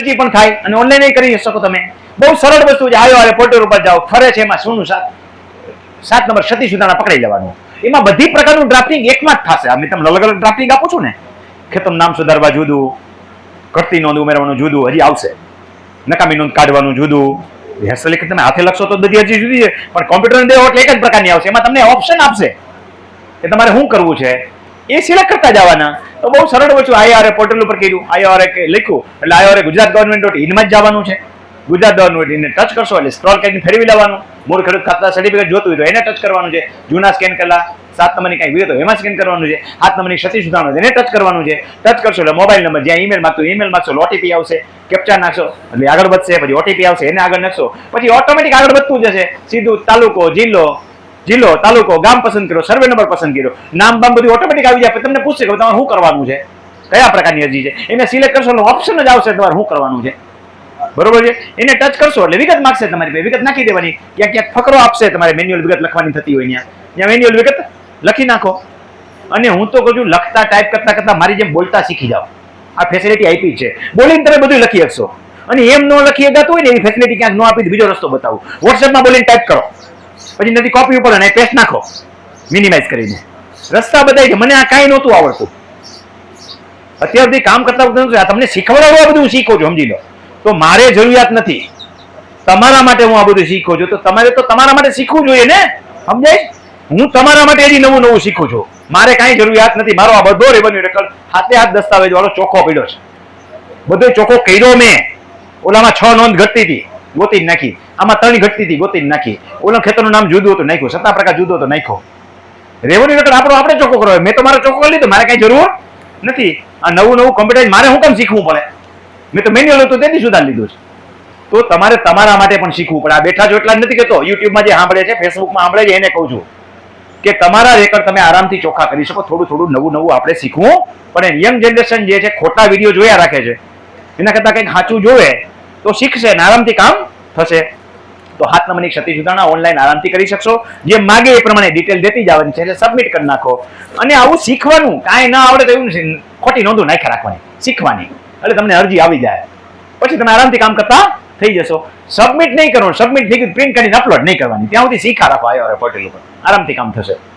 અરજી પણ થાય અને ઓનલાઈન કરી શકો તમે. બહુ સરળ વસ્તુ છે. આયો પોર્ટલ ઉપર જાઓ, ફરે છે એમાં સોનું 7 નંબર સતી સુધારણા પકડી લેવાનું. એમાં બધી પ્રકારનું ડ્રાફ્ટિંગ એકમાં જ થશે. અમે તમને અલગ અલગ ડ્રાફ્ટિંગ આપું છું ને. ખેતરનું નામ સુધારવા જુદું, ઘટતી નોંધ ઉમેરવાનું જુદું, હજી આવશે. નકામી નોંધ કાઢવાનું જુદું. હેરસલિક તમે હાથે લખશો તો બધી હજી જુદી છે, પણ કોમ્પ્યુટર દેવો એટલે એક જ પ્રકારની આવશે. એમાં તમને ઓપ્શન આપશે કે તમારે શું કરવું છે, એ સિલેક્ટ કરતા જવાના. તો બહુ સરળ વસ્તુ. આઈઆરએ પોર્ટલ ઉપર કર્યું, આઈઆરએ લખ્યું એટલે આઈઆરએ ગુજરાત ગવર્મેન્ટ.in માં જ જવાનું છે. ગુજરાત ગવર્મેન્ટ એને ટચ કરશો એટલે સ્ક્રોલ કરીને ફેરવી લેવાનું. મૂળ ખેડૂત ખાતા સર્ટિફિકેટ જોતું હોય તો એને ટચ કરવાનું છે. જૂના સ્કેન કરેલા 7 નંબરની કઈ વિગત હોય એમાં સ્કેન કરવાનું છે. 7 નંબરની સતી સુધારણા એને ટચ કરવાનું છે. ટચ કરશો એટલે મોબાઈલ નંબર જ્યાં ઈમેલ માંગતો ઈમેલ માંગશો, ઓટીપી આવશે, કેપ્ચા નાખશો એટલે આગળ વધશે. પછી ઓટીપી આવશે, એને આગળ નાખશો, પછી ઓટોમેટિક આગળ વધતું જશે. સીધું તાલુકો, જિલ્લો, તાલુકો, ગામ પસંદ કર્યો, સર્વે નંબર પસંદ કર્યો, નામ બામ બધું ઓટોમેટિક આવી જાય. તમને પૂછશે કે તમારે શું કરવાનું છે, કયા પ્રકારની અરજી છે. એને સિલેક્ટ કરશો એટલે ઓપ્શન જ આવશે તમારે શું કરવાનું છે. બરોબર છે. એને ટચ કરશો એટલે વિગત માંગશે, તમારી પાસે વિગત નાખી દેવાની. ક્યાંક ફકરો આપશે, તમારે મેન્યુઅલ વિગત લખવાની થતી હોય ત્યાં મેન્યુઅલ વિગત લખી નાખો. અને હું તો કહું છું લખતા ટાઈપ કરતા મારી જેમ બોલતા શીખી જાઓ. આ ફેસિલિટી આપી છે. બોલીને તમે બધું લખી શકશો. અને એમ ન લખી શકાતું હોય ને એવી ફેસિલિટી ક્યાંક ન આપી, બીજો રસ્તો બતાવું. વોટ્સએપમાં બોલીને ટાઈપ કરો, પછી નથી કોપી ઉપર અને પેસ્ટ નાખો મિનિમાઇઝ કરીને. રસ્તા બતાવી છે. મને આ કાંઈ નહોતું આવડતું. અત્યાર સુધી કામ કરતા વખતે તમને શીખવાડવા બધું શીખો છો, સમજી લો. તો મારે જરૂરિયાત નથી, તમારા માટે હું આ બધું શીખું છું. તો તમારે તો તમારા માટે શીખવું જોઈએ ને, સમજાય? હું તમારા માટે હજી નવું શીખું છું. મારે કાંઈ જરૂરિયાત નથી. મારો આ બધો રેવન્યુ રેકોર્ડ હાથે હાથ દસ્તાવેજ વાળો ચોખ્ખો પડ્યો છે. બધો ચોખ્ખો કર્યો મેં. ઓલામાં 6 નોંધ ઘટતી હતી, ગોતી નાખી. આમાં 3 ઘટતી હતી, ગોતી નાખી. ઓલા ખેતરનું નામ જુદું હતું, નાખ્યું. 7 પ્રકાર જુદો હતો, નાખ્યો. રેવન્યુ રેકોર્ડ આપણો આપણે ચોખ્ખો કરો. મેં તો મારો ચોખ્ખો કરી લીધો. મારે કાંઈ જરૂર નથી. આ નવું કોમ્પ્યુટર મારે શું કામ શીખવું પડે? મેં તો મેન્યુઅલ હતું તેથી સુધારી લીધું છે. તો તમારે તમારા માટે પણ શીખવું પડે. આ બેઠા છો એટલા જ નથી કહેતો. યુટ્યુબમાં જે સાંભળે છે, ફેસબુકમાં સાંભળે છે, એને કહું છું કે તમારા રેકોર્ડ તમે આરામથી ચોખ્ખા કરી શકો. થોડું નવું આપણે શીખવું પણ યંગ જનરેશન જે છે ખોટા વિડીયો જોયા રાખે છે. એના કરતાં કંઈક સાચું જોવે તો શીખશે અને આરામથી કામ થશે. તો 7 નંબરની સતી સુધારણા ઓનલાઈન આરામથી કરી શકશો. જે માગે એ પ્રમાણે ડિટેલ દેતી જવાની છે એટલે સબમિટ કરી નાખો. અને આવું શીખવાનું કાંઈ ના આવડે તો એવું ખોટી નોંધો નાખ્યા રાખવાની, શીખવાની. એટલે તમને અરજી આવી જાય, પછી તમે આરામથી કામ કરતા થઈ જશો. સબમિટ નહીં કરવાનું. સબમિટ થઈ ગયું પ્રિન્ટ કરીને અપલોડ નહીં કરવાની. ત્યાં સુધી શીખા રાખો. આયો પોર્ટલ ઉપર આરામથી કામ થશે.